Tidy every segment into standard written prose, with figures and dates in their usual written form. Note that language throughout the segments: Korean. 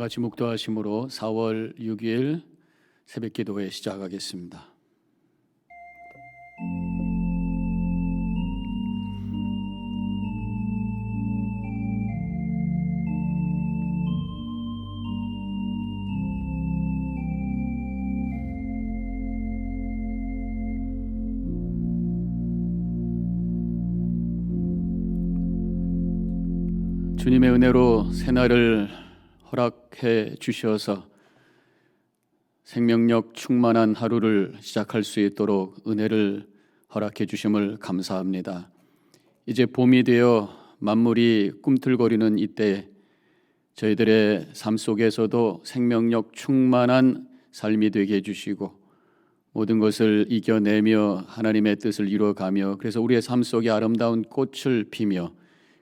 다 같이 묵도하심으로 4월 6일 새벽 기도회 시작하겠습니다. 주님의 은혜로 새날을 허락해 주셔서 생명력 충만한 하루를 시작할 수 있도록 은혜를 허락해 주심을 감사합니다. 이제 봄이 되어 만물이 꿈틀거리는 이때 저희들의 삶 속에서도 생명력 충만한 삶이 되게 해주시고 모든 것을 이겨내며 하나님의 뜻을 이루어가며 그래서 우리의 삶 속에 아름다운 꽃을 피며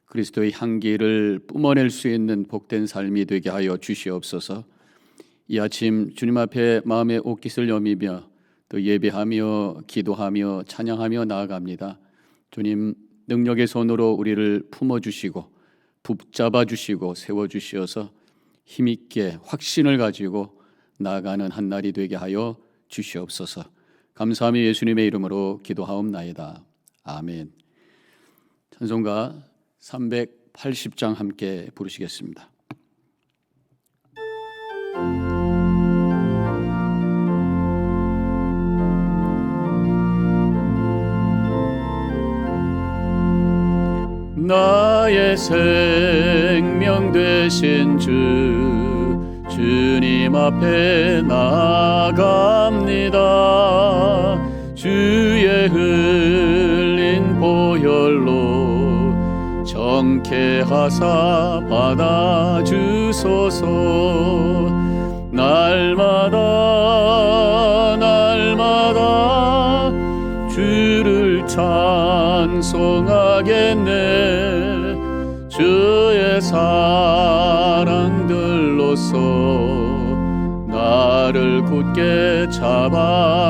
그리스도의 향기를 뿜어낼 수 있는 복된 삶이 되게 하여 주시옵소서. 이 아침 주님 앞에 마음의 옷깃을 여미며 또 예배하며 기도하며 찬양하며 나아갑니다. 주님 능력의 손으로 우리를 품어주시고 붙잡아주시고 세워주시어서 힘있게 확신을 가지고 나아가는 한 날이 되게 하여 주시옵소서. 감사하며 예수님의 이름으로 기도하옵나이다. 아멘. 찬송가 380장 함께 부르시겠습니다. 나의 생명 되신 주님 앞에 나아갑니다. 주의 흘린 보혈로 정케하사 받아주소서. 날마다 주를 찬송하겠네. 주의 사랑들로서 나를 굳게 잡아매소서.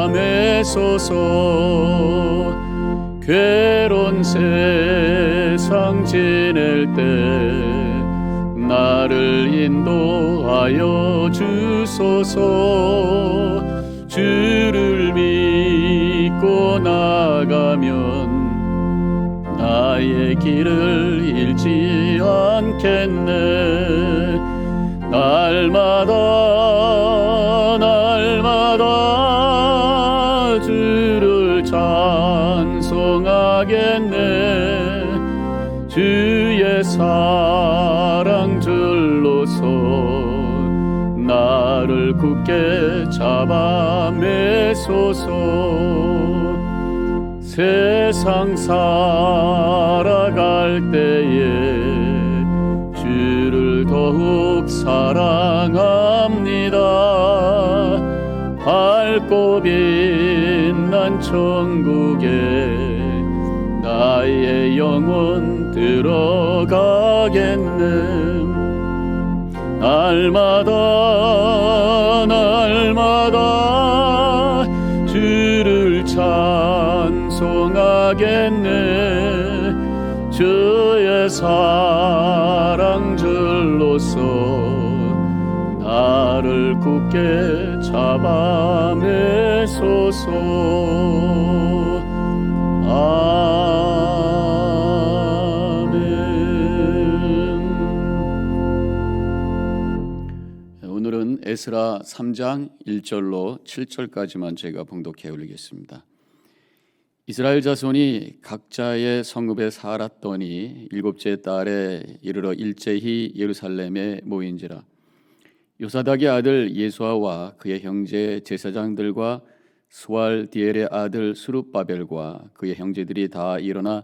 괴로운 세상 지낼 때 나를 인도하여 주소서. 주를 믿고 나가면 나의 길을 잃지 않겠네. 날마다 주를 찬송하겠네. 주의 사랑 줄로서 나를 굳게 잡아매소서. 세상 살아갈 때에 주를 더욱 사랑합니다. 밝고 빛난 천국에 나의 영혼 들어가겠네. 날마다 주를 찬송하겠네. 주의 사랑 줄로서 나를 굳게 잡아매소서. 오늘은 에스라 3장 1절로 7절까지만 제가 봉독해 올리겠습니다. 이스라엘 자손이 각자의 성읍에 살았더니 일곱째 달에 이르러 일제히 예루살렘에 모인지라. 요사닥의 아들 예수아와 그의 형제 제사장들과 스왈디엘의 아들 스룹바벨과 그의 형제들이 다 일어나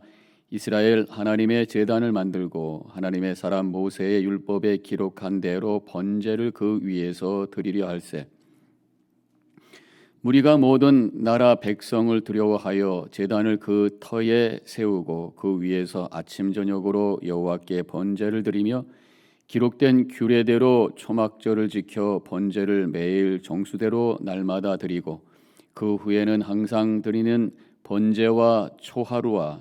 이스라엘 하나님의 제단을 만들고 하나님의 사람 모세의 율법에 기록한 대로 번제를 그 위에서 드리려 할세. 무리가 모든 나라 백성을 두려워하여 제단을 그 터에 세우고 그 위에서 아침 저녁으로 여호와께 번제를 드리며 기록된 규례대로 초막절을 지켜 번제를 매일 정수대로 날마다 드리고 그 후에는 항상 드리는 번제와 초하루와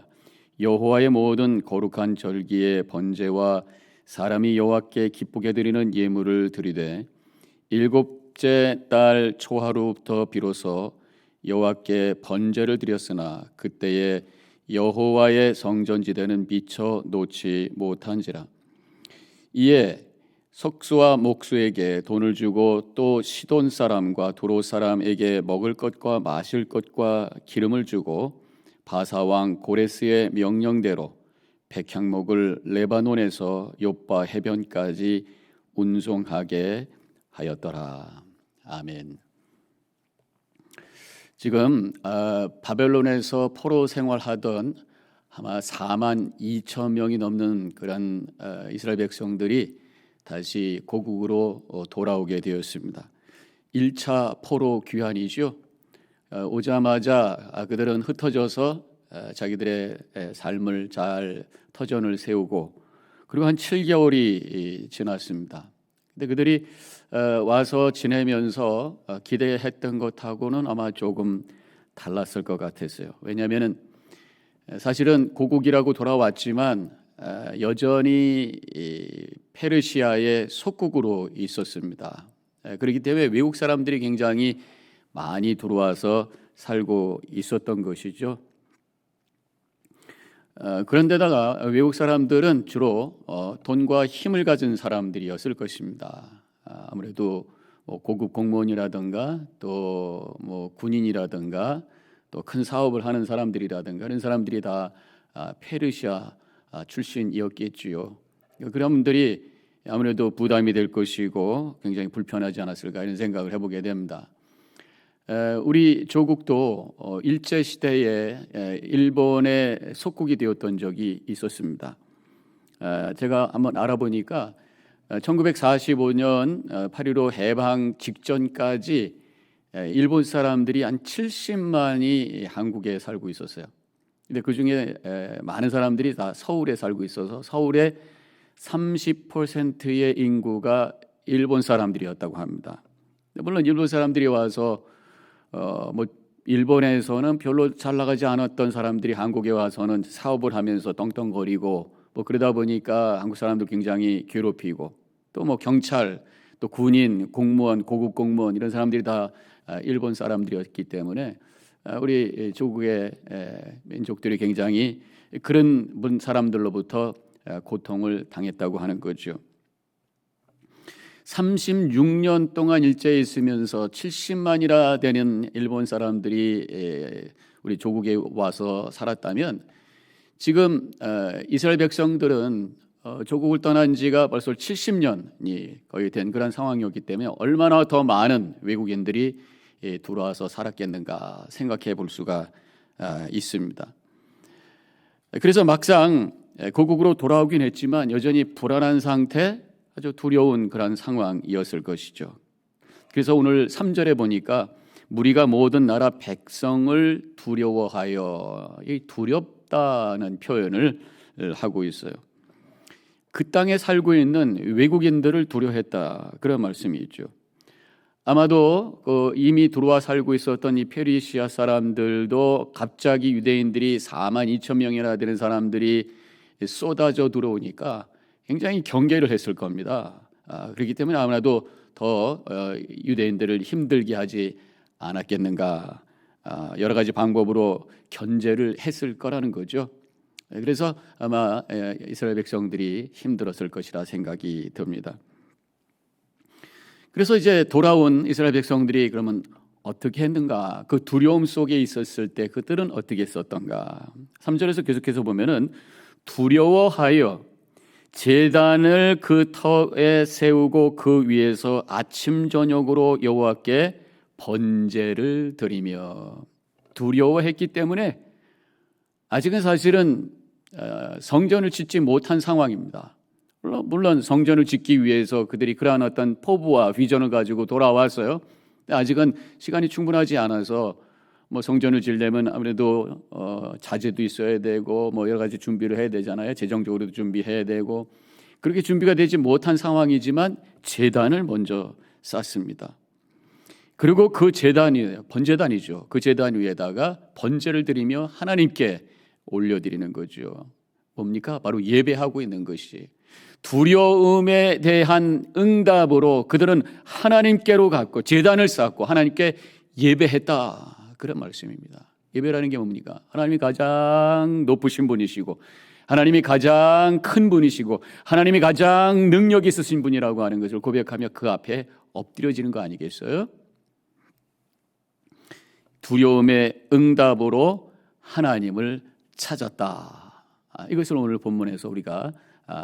여호와의 모든 거룩한 절기의 번제와 사람이 여호와께 기쁘게 드리는 예물을 드리되 일곱째 달 초하루부터 비로소 여호와께 번제를 드렸으나 그때에 여호와의 성전지대는 미처 놓지 못한지라. 이에 석수와 목수에게 돈을 주고 또 시돈 사람과 도로 사람에게 먹을 것과 마실 것과 기름을 주고 바사 왕 고레스의 명령대로 백향목을 레바논에서 욥바 해변까지 운송하게 하였더라. 아멘. 지금 바벨론에서 포로 생활하던 아마 4만 2천 명이 넘는 그런 이스라엘 백성들이 다시 고국으로 돌아오게 되었습니다. 1차 포로 귀환이죠. 오자마자 그들은 흩어져서 자기들의 삶을 잘 터전을 세우고 그리고 한 7개월이 지났습니다. 근데 그들이 와서 지내면서 기대했던 것하고는 아마 조금 달랐을 것 같았어요. 왜냐하면은 사실은 고국이라고 돌아왔지만 여전히 페르시아의 속국으로 있었습니다. 그렇기 때문에 외국 사람들이 굉장히 많이 들어와서 살고 있었던 것이죠. 그런데다가 외국 사람들은 주로 돈과 힘을 가진 사람들이었을 것입니다. 아무래도 고급 공무원이라든가 또 군인이라든가 또 큰 사업을 하는 사람들이라든가 이런 사람들이 다 페르시아 출신이었겠지요. 그런 분들이 아무래도 부담이 될 것이고 굉장히 불편하지 않았을까 이런 생각을 해보게 됩니다. 우리 조국도 일제 시대에 일본의 속국이 되었던 적이 있었습니다. 제가 한번 알아보니까 1945년 8.15 해방 직전까지 일본 사람들이 한 70만이 한국에 살고 있었어요. 근데 그 중에 많은 사람들이 다 서울에 살고 있어서 서울의 30%의 인구가 일본 사람들이었다고 합니다. 물론 일본 사람들이 와서 일본에서는 별로 잘 나가지 않았던 사람들이 한국에 와서는 사업을 하면서 떵떵거리고 그러다 보니까 한국 사람들 굉장히 괴롭히고 또 경찰, 또 군인, 공무원, 고급 공무원 이런 사람들이 다 일본 사람들이었기 때문에 우리 조국의 민족들이 굉장히 그런 사람들로부터 고통을 당했다고 하는 거죠. 36년 동안 일제에 있으면서 70만이나 되는 일본 사람들이 우리 조국에 와서 살았다면 지금 이스라엘 백성들은 조국을 떠난 지가 벌써 70년이 거의 된 그런 상황이었기 때문에 얼마나 더 많은 외국인들이 들어와서 살았겠는가 생각해 볼 수가 있습니다. 그래서 막상 고국으로 돌아오긴 했지만 여전히 불안한 상태, 아주 두려운 그런 상황이었을 것이죠. 그래서 오늘 3절에 보니까 무리가 모든 나라 백성을 두려워하여, 이 두렵다는 표현을 하고 있어요. 그 땅에 살고 있는 외국인들을 두려워했다, 그런 말씀이 있죠. 아마도 이미 들어와 살고 있었던 이 페르시아 사람들도 갑자기 유대인들이 4만 2천 명이나 되는 사람들이 쏟아져 들어오니까 굉장히 경계를 했을 겁니다. 그렇기 때문에 아무래도 더 유대인들을 힘들게 하지 않았겠는가, 여러 가지 방법으로 견제를 했을 거라는 거죠. 그래서 아마 이스라엘 백성들이 힘들었을 것이라 생각이 듭니다. 그래서 이제 돌아온 이스라엘 백성들이 그러면 어떻게 했는가, 그 두려움 속에 있었을 때 그들은 어떻게 했었던가. 3절에서 계속해서 보면은 두려워하여 제단을 그 터에 세우고 그 위에서 아침 저녁으로 여호와께 번제를 드리며, 두려워했기 때문에 아직은 사실은 성전을 짓지 못한 상황입니다. 물론 성전을 짓기 위해서 그들이 그러한 어떤 포부와 비전을 가지고 돌아왔어요. 아직은 시간이 충분하지 않아서 성전을 지으려면 아무래도 자재도 있어야 되고 여러 가지 준비를 해야 되잖아요. 재정적으로도 준비해야 되고, 그렇게 준비가 되지 못한 상황이지만 제단을 먼저 쌓습니다. 그리고 그 제단이 번제단이죠. 그 제단 위에다가 번제를 드리며 하나님께 올려드리는 거죠. 뭡니까? 바로 예배하고 있는 것이, 두려움에 대한 응답으로 그들은 하나님께로 갔고 제단을 쌓고 하나님께 예배했다. 그런 말씀입니다. 예배라는 게 뭡니까? 하나님이 가장 높으신 분이시고 하나님이 가장 큰 분이시고 하나님이 가장 능력 있으신 분이라고 하는 것을 고백하며 그 앞에 엎드려지는 거 아니겠어요? 두려움의 응답으로 하나님을 찾았다. 이것을 오늘 본문에서 우리가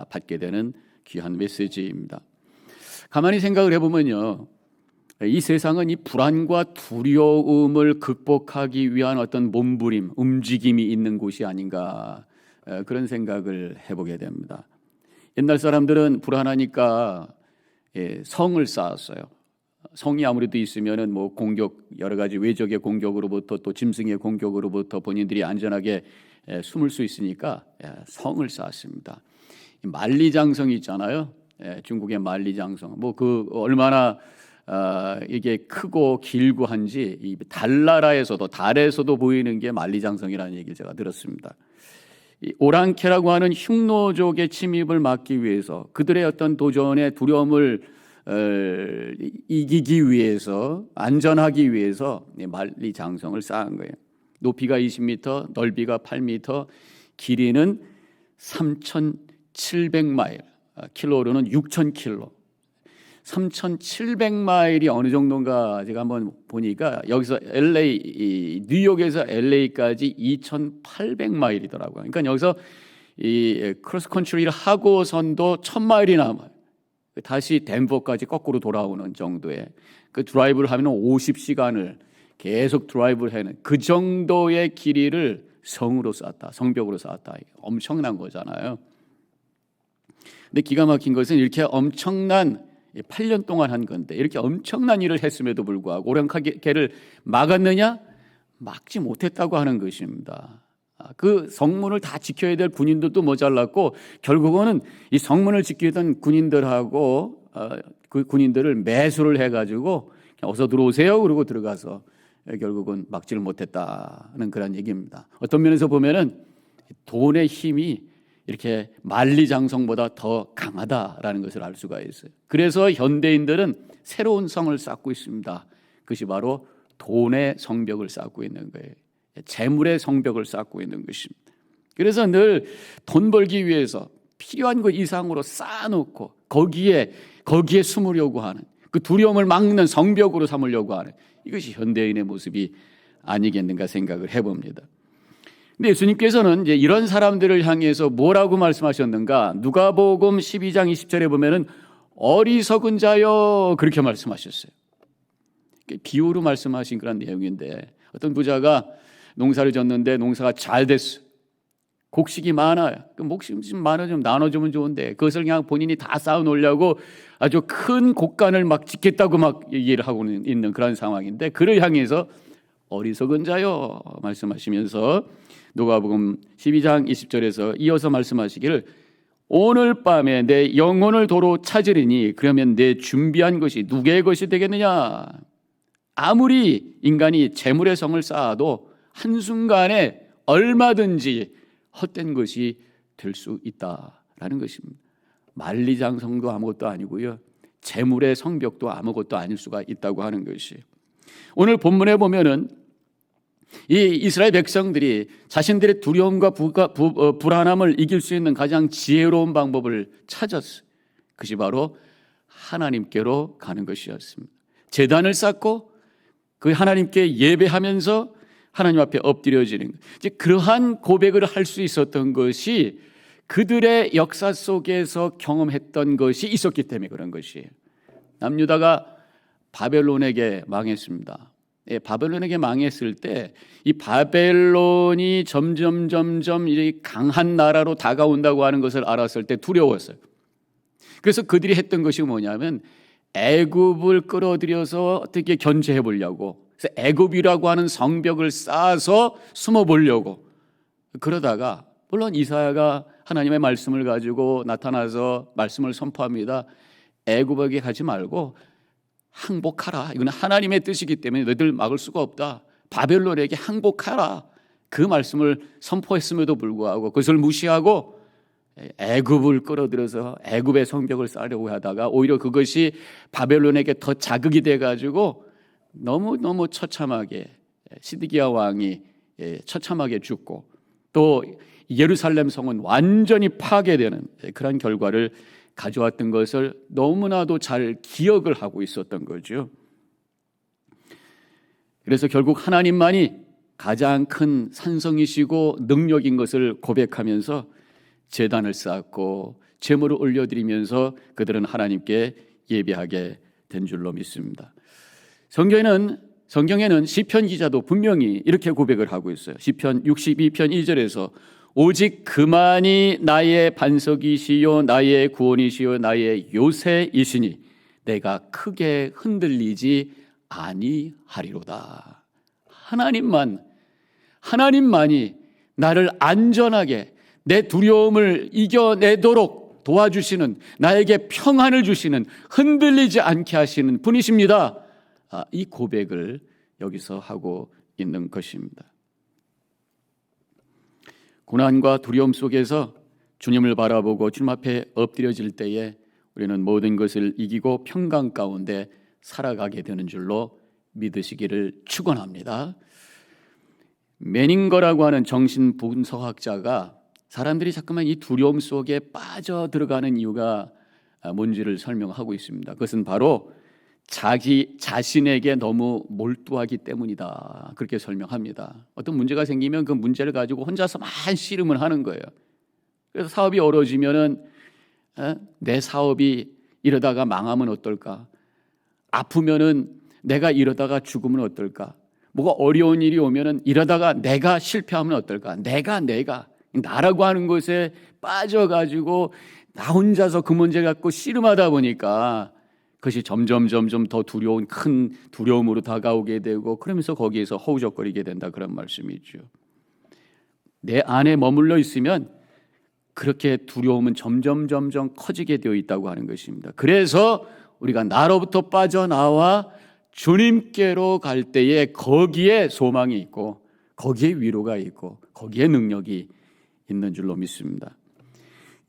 받게 되는 귀한 메시지입니다. 가만히 생각을 해보면요, 이 세상은 이 불안과 두려움을 극복하기 위한 어떤 몸부림, 움직임이 있는 곳이 아닌가, 그런 생각을 해보게 됩니다. 옛날 사람들은 불안하니까 성을 쌓았어요. 성이 아무래도 있으면은 뭐 공격, 여러 가지 외적의 공격으로부터 또 짐승의 공격으로부터 본인들이 안전하게 숨을 수 있으니까 성을 쌓았습니다. 만리장성이 있잖아요. 중국의 만리장성. 뭐 그 얼마나 이게 크고 길고 한지 이 달나라에서도 달에서도 보이는 게 만리장성이라는 얘기를 제가 들었습니다. 이 오랑캐라고 하는 흉노족의 침입을 막기 위해서 그들의 어떤 도전의 두려움을 이기기 위해서 안전하기 위해서 만리장성을 쌓은 거예요. 높이가 20m, 넓이가 8m, 길이는 3,700마일, 킬로로는 6,000킬로. 3,700마일이 어느 정도인가 제가 한번 보니까 여기서 뉴욕에서 LA까지 2,800마일이더라고요. 그러니까 여기서 이 크로스 컨트리를 하고선도 1,000마일이 남아요. 다시 덴버까지 거꾸로 돌아오는 정도의 그 드라이브를 하면 50시간을 계속 드라이브를 하는 그 정도의 길이를 성으로 쌓았다, 성벽으로 쌓았다. 엄청난 거잖아요. 근데 기가 막힌 것은 이렇게 엄청난 8년 동안 한 건데 이렇게 엄청난 일을 했음에도 불구하고 오랑캐를 막았느냐? 막지 못했다고 하는 것입니다. 그 성문을 다 지켜야 될 군인들도 모자랐고 결국은 이 성문을 지키던 군인들하고 그 군인들을 매수를 해가지고 어서 들어오세요 그러고 들어가서 결국은 막지를 못했다는 그런 얘기입니다. 어떤 면에서 보면은 돈의 힘이 이렇게 만리장성보다 더 강하다라는 것을 알 수가 있어요. 그래서 현대인들은 새로운 성을 쌓고 있습니다. 그것이 바로 돈의 성벽을 쌓고 있는 거예요. 재물의 성벽을 쌓고 있는 것입니다. 그래서 늘 돈 벌기 위해서 필요한 것 이상으로 쌓아놓고 거기에 숨으려고 하는 그 두려움을 막는 성벽으로 삼으려고 하는 이것이 현대인의 모습이 아니겠는가 생각을 해봅니다. 근데 예수님께서는 이제 이런 사람들을 향해서 뭐라고 말씀하셨는가? 누가복음 12장 20절에 보면은 어리석은 자여 그렇게 말씀하셨어요. 비유로 말씀하신 그런 내용인데 어떤 부자가 농사를 졌는데 농사가 잘 됐어요. 곡식이 많아요. 그 곡식이 좀 많아 좀 나눠주면 좋은데 그것을 그냥 본인이 다 쌓아 놓으려고 아주 큰 곡간을 막 짓겠다고 막 얘기를 하고 있는 그런 상황인데 그를 향해서 어리석은 자요 말씀하시면서 누가복음 12장 20절에서 이어서 말씀하시기를 오늘 밤에 내 영혼을 도로 찾으리니 그러면 내 준비한 것이 누구의 것이 되겠느냐? 아무리 인간이 재물의 성을 쌓아도 한순간에 얼마든지 헛된 것이 될 수 있다라는 것입니다. 만리장성도 아무것도 아니고요. 재물의 성벽도 아무것도 아닐 수가 있다고 하는 것이 오늘 본문에 보면은 이 이스라엘 백성들이 자신들의 두려움과 불안함을 이길 수 있는 가장 지혜로운 방법을 찾았어요. 그것이 바로 하나님께로 가는 것이었습니다. 제단을 쌓고 그 하나님께 예배하면서 하나님 앞에 엎드려지는 것. 이제 그러한 고백을 할 수 있었던 것이 그들의 역사 속에서 경험했던 것이 있었기 때문에 그런 것이에요. 남유다가 바벨론에게 망했습니다. 바벨론에게 망했을 때 이 바벨론이 점점 이 강한 나라로 다가온다고 하는 것을 알았을 때 두려웠어요. 그래서 그들이 했던 것이 뭐냐면 애굽을 끌어들여서 어떻게 견제해 보려고 그래서 애굽이라고 하는 성벽을 쌓아서 숨어 보려고 그러다가 물론 이사야가 하나님의 말씀을 가지고 나타나서 말씀을 선포합니다. 애굽에게 가지 말고 항복하라. 이건 하나님의 뜻이기 때문에 너희들 막을 수가 없다. 바벨론에게 항복하라. 그 말씀을 선포했음에도 불구하고 그것을 무시하고 애굽을 끌어들여서 애굽의 성벽을 쌓으려고 하다가 오히려 그것이 바벨론에게 더 자극이 돼가지고 너무 처참하게 시드기야 왕이 처참하게 죽고 또 예루살렘 성은 완전히 파괴되는 그런 결과를 가져왔던 것을 너무나도 잘 기억을 하고 있었던 거죠. 그래서 결국 하나님만이 가장 큰 산성이시고 능력인 것을 고백하면서 제단을 쌓고 제물을 올려드리면서 그들은 하나님께 예배하게 된 줄로 믿습니다. 성경에는 시편 기자도 분명히 이렇게 고백을 하고 있어요. 시편 62편 1절에서 오직 그만이 나의 반석이시요 나의 구원이시요 나의 요새이시니 내가 크게 흔들리지 아니하리로다. 하나님만이 나를 안전하게 내 두려움을 이겨내도록 도와주시는, 나에게 평안을 주시는, 흔들리지 않게 하시는 분이십니다. 이 고백을 여기서 하고 있는 것입니다. 고난과 두려움 속에서 주님을 바라보고 주님 앞에 엎드려질 때에 우리는 모든 것을 이기고 평강 가운데 살아가게 되는 줄로 믿으시기를 축원합니다. 메닝거라고 하는 정신분석학자가 사람들이 자꾸만 이 두려움 속에 빠져 들어가는 이유가 뭔지를 설명하고 있습니다. 그것은 바로 자기 자신에게 너무 몰두하기 때문이다. 그렇게 설명합니다. 어떤 문제가 생기면 그 문제를 가지고 혼자서 만 씨름을 하는 거예요. 그래서 사업이 어려워지면은 내 사업이 이러다가 망하면 어떨까? 아프면은 내가 이러다가 죽으면 어떨까? 뭐가 어려운 일이 오면은 이러다가 내가 실패하면 어떨까? 내가 나라고 하는 것에 빠져가지고 나 혼자서 그 문제 갖고 씨름하다 보니까 그것이 점점 더 두려운 큰 두려움으로 다가오게 되고 그러면서 거기에서 허우적거리게 된다 그런 말씀이죠. 내 안에 머물러 있으면 그렇게 두려움은 점점 커지게 되어 있다고 하는 것입니다. 그래서 우리가 나로부터 빠져나와 주님께로 갈 때에 거기에 소망이 있고 거기에 위로가 있고 거기에 능력이 있는 줄로 믿습니다.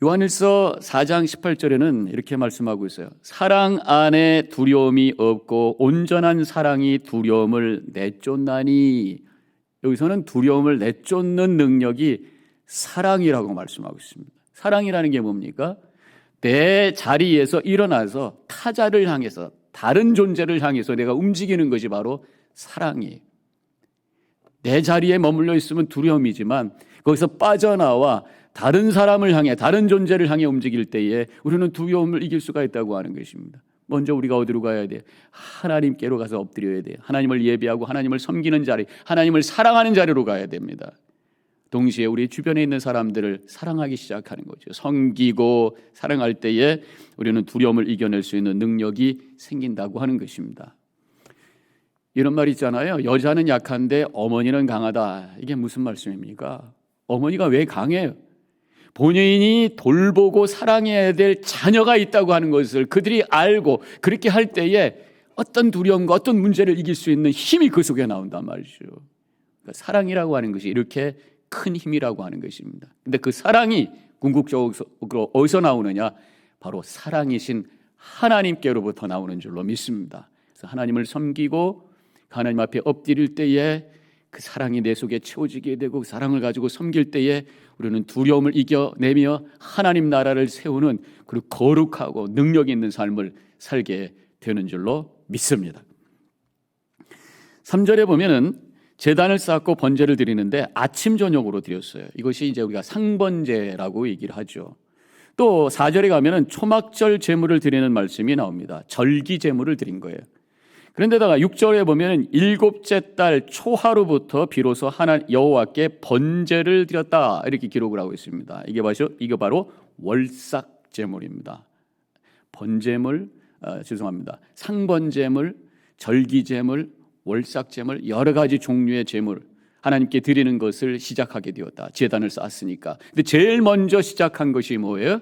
요한일서 4장 18절에는 이렇게 말씀하고 있어요. 사랑 안에 두려움이 없고 온전한 사랑이 두려움을 내쫓나니. 여기서는 두려움을 내쫓는 능력이 사랑이라고 말씀하고 있습니다. 사랑이라는 게 뭡니까? 내 자리에서 일어나서 타자를 향해서 다른 존재를 향해서 내가 움직이는 것이 바로 사랑이에요. 내 자리에 머물러 있으면 두려움이지만 거기서 빠져나와 다른 사람을 향해 다른 존재를 향해 움직일 때에 우리는 두려움을 이길 수가 있다고 하는 것입니다. 먼저 우리가 어디로 가야 돼요? 하나님께로 가서 엎드려야 돼요. 하나님을 예배하고 하나님을 섬기는 자리, 하나님을 사랑하는 자리로 가야 됩니다. 동시에 우리 주변에 있는 사람들을 사랑하기 시작하는 거죠. 섬기고 사랑할 때에 우리는 두려움을 이겨낼 수 있는 능력이 생긴다고 하는 것입니다. 이런 말 있잖아요. 여자는 약한데 어머니는 강하다. 이게 무슨 말씀입니까? 어머니가 왜 강해요? 본인이 돌보고 사랑해야 될 자녀가 있다고 하는 것을 그들이 알고 그렇게 할 때에 어떤 두려움과 어떤 문제를 이길 수 있는 힘이 그 속에 나온단 말이죠. 그러니까 사랑이라고 하는 것이 이렇게 큰 힘이라고 하는 것입니다. 근데 그 사랑이 궁극적으로 어디서 나오느냐? 바로 사랑이신 하나님께로부터 나오는 줄로 믿습니다. 그래서 하나님을 섬기고 하나님 앞에 엎드릴 때에 그 사랑이 내 속에 채워지게 되고 그 사랑을 가지고 섬길 때에 우리는 두려움을 이겨내며 하나님 나라를 세우는 그리고 거룩하고 능력 있는 삶을 살게 되는 줄로 믿습니다. 3절에 보면은 제단을 쌓고 번제를 드리는데 아침 저녁으로 드렸어요. 이것이 이제 우리가 상번제라고 얘기를 하죠. 또 4절에 가면은 초막절 제물을 드리는 말씀이 나옵니다. 절기 제물을 드린 거예요. 그런데다가 6절에 보면 일곱째 달 초하루부터 비로소 여호와께 번제를 드렸다 이렇게 기록을 하고 있습니다. 이게 바로 월삭 제물입니다. 번제물, 상번제물, 절기제물, 월삭제물 여러 가지 종류의 제물 하나님께 드리는 것을 시작하게 되었다. 제단을 쌓았으니까. 근데 제일 먼저 시작한 것이 뭐예요?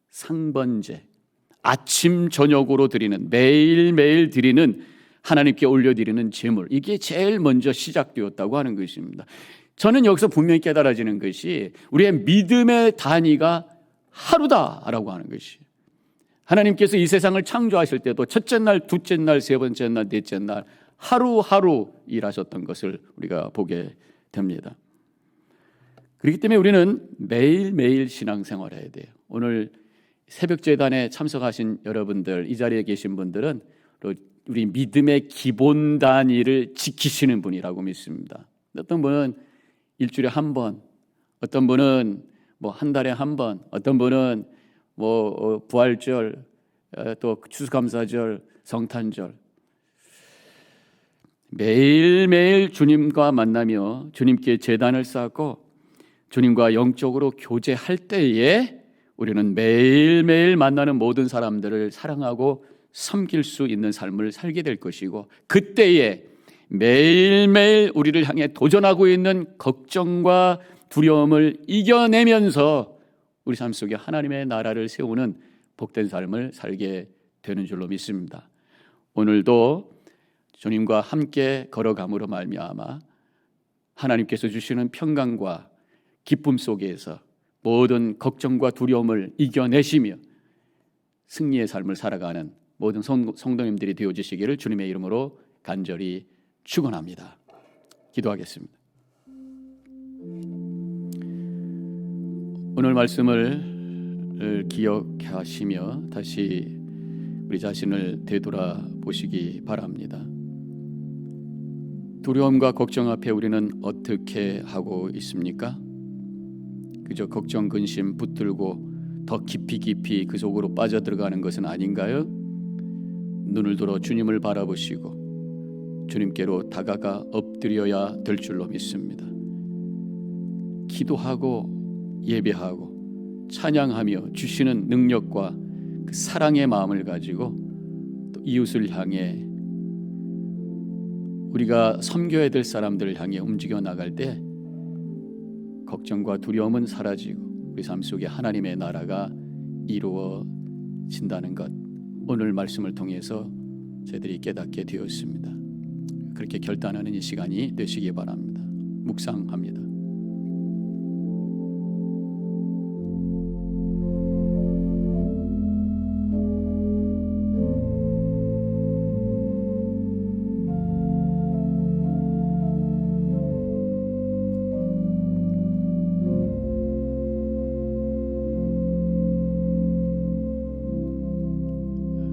상번제. 아침 저녁으로 드리는 매일매일 드리는 하나님께 올려드리는 제물 이게 제일 먼저 시작되었다고 하는 것입니다. 저는 여기서 분명히 깨달아지는 것이 우리의 믿음의 단위가 하루다라고 하는 것이, 하나님께서 이 세상을 창조하실 때도 첫째 날, 둘째 날, 세 번째 날, 넷째 날 하루하루 일하셨던 것을 우리가 보게 됩니다. 그렇기 때문에 우리는 매일매일 신앙생활해야 돼요. 오늘 새벽제단에 참석하신 여러분들, 이 자리에 계신 분들은 우리 믿음의 기본 단위를 지키시는 분이라고 믿습니다. 어떤 분은 일주일에 한 번, 어떤 분은 뭐 한 달에 한 번, 어떤 분은 뭐 부활절, 또 추수감사절, 성탄절, 매일매일 주님과 만나며 주님께 제단을 쌓고 주님과 영적으로 교제할 때에 우리는 매일매일 만나는 모든 사람들을 사랑하고 섬길 수 있는 삶을 살게 될 것이고, 그때에 매일매일 우리를 향해 도전하고 있는 걱정과 두려움을 이겨내면서 우리 삶 속에 하나님의 나라를 세우는 복된 삶을 살게 되는 줄로 믿습니다. 오늘도 주님과 함께 걸어감으로 말미암아 하나님께서 주시는 평강과 기쁨 속에서 모든 걱정과 두려움을 이겨내시며 승리의 삶을 살아가는 모든 성도님들이 되어주시기를 주님의 이름으로 간절히 축원합니다. 기도하겠습니다. 오늘 말씀을 기억하시며 다시 우리 자신을 되돌아보시기 바랍니다. 두려움과 걱정 앞에 우리는 어떻게 하고 있습니까? 그저 걱정, 근심 붙들고 더 깊이 그 속으로 빠져들어가는 것은 아닌가요? 눈을 들어 주님을 바라보시고 주님께로 다가가 엎드려야 될 줄로 믿습니다. 기도하고 예배하고 찬양하며 주시는 능력과 그 사랑의 마음을 가지고 또 이웃을 향해, 우리가 섬겨야 될 사람들을 향해 움직여 나갈 때 걱정과 두려움은 사라지고 우리 삶 속에 하나님의 나라가 이루어진다는 것, 오늘 말씀을 통해서 저희들이 깨닫게 되었습니다. 그렇게 결단하는 이 시간이 되시기 바랍니다. 묵상합니다.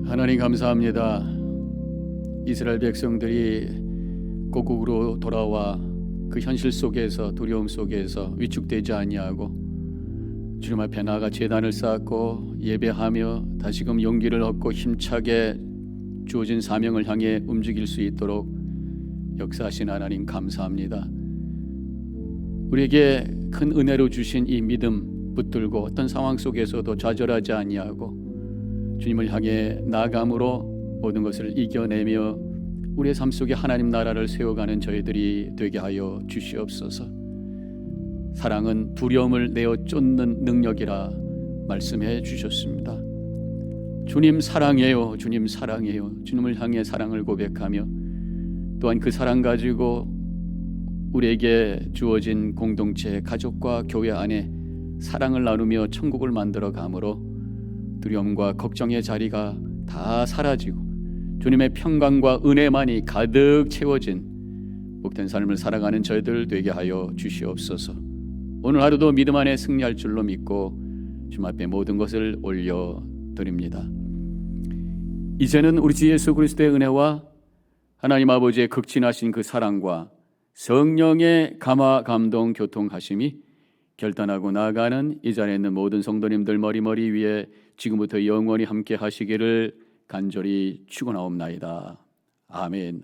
하나님 감사합니다. 이스라엘 백성들이 고국으로 돌아와 그 현실 속에서, 두려움 속에서 위축되지 아니하고 주님 앞에 나아가 제단을 쌓고 예배하며 다시금 용기를 얻고 힘차게 주어진 사명을 향해 움직일 수 있도록 역사하신 하나님 감사합니다. 우리에게 큰 은혜로 주신 이 믿음 붙들고 어떤 상황 속에서도 좌절하지 아니하고 주님을 향해 나아감으로 모든 것을 이겨내며 우리의 삶 속에 하나님 나라를 세워가는 저희들이 되게 하여 주시옵소서. 사랑은 두려움을 내어 쫓는 능력이라 말씀해 주셨습니다. 주님 사랑해요, 주님 사랑해요. 주님을 향해 사랑을 고백하며 또한 그 사랑 가지고 우리에게 주어진 공동체, 가족과 교회 안에 사랑을 나누며 천국을 만들어 가므로 두려움과 걱정의 자리가 다 사라지고 주님의 평강과 은혜만이 가득 채워진 복된 삶을 살아가는 저희들 되게 하여 주시옵소서. 오늘 하루도 믿음 안에 승리할 줄로 믿고 주님 앞에 모든 것을 올려드립니다. 이제는 우리 주 예수 그리스도의 은혜와 하나님 아버지의 극진하신 그 사랑과 성령의 감화 감동 교통하심이 결단하고 나아가는 이 자리에 있는 모든 성도님들 머리 위에 지금부터 영원히 함께 하시기를 간절히 축원하옵나이다. 아멘.